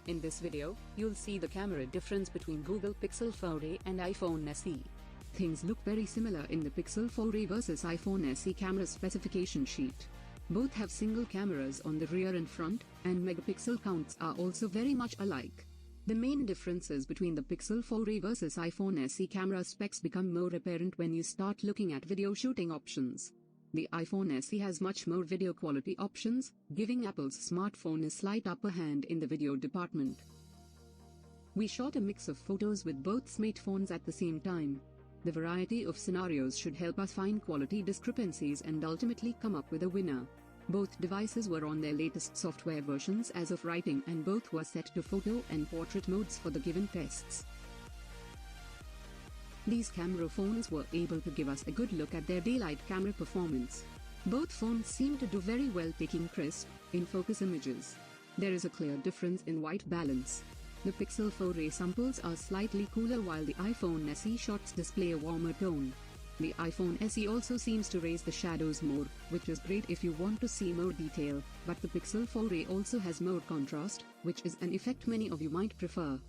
In this video, you'll see the camera difference between Google Pixel 4a and iPhone SE. Things look very similar in the Pixel 4a versus iPhone SE camera specification sheet. Both have single cameras on the rear and front, and megapixel counts are also very much alike. The main differences between the Pixel 4a versus iPhone SE camera specs become more apparent when you start looking at video shooting options. The iPhone SE has much more video quality options, giving Apple's smartphone a slight upper hand in the video department. We shot a mix of photos with both smartphones at the same time. The variety of scenarios should help us find quality discrepancies and ultimately come up with a winner. Both devices were on their latest software versions as of writing, and both were set to photo and portrait modes for the given tests. These camera phones were able to give us a good look at their daylight camera performance. Both phones seem to do very well taking crisp, in-focus images. There is a clear difference in white balance. The Pixel 4a samples are slightly cooler while the iPhone SE shots display a warmer tone. The iPhone SE also seems to raise the shadows more, which is great if you want to see more detail, but the Pixel 4a also has more contrast, which is an effect many of you might prefer.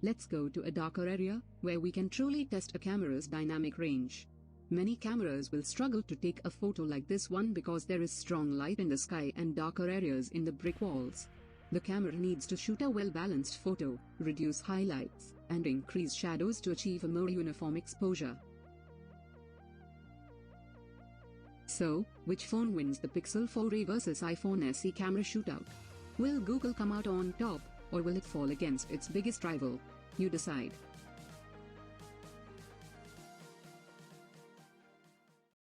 Let's go to a darker area, where we can truly test a camera's dynamic range. Many cameras will struggle to take a photo like this one because there is strong light in the sky and darker areas in the brick walls. The camera needs to shoot a well-balanced photo, reduce highlights, and increase shadows to achieve a more uniform exposure. So, which phone wins the Pixel 4a versus iPhone SE camera shootout? Will Google come out on top, or will it fall against its biggest rival? You decide.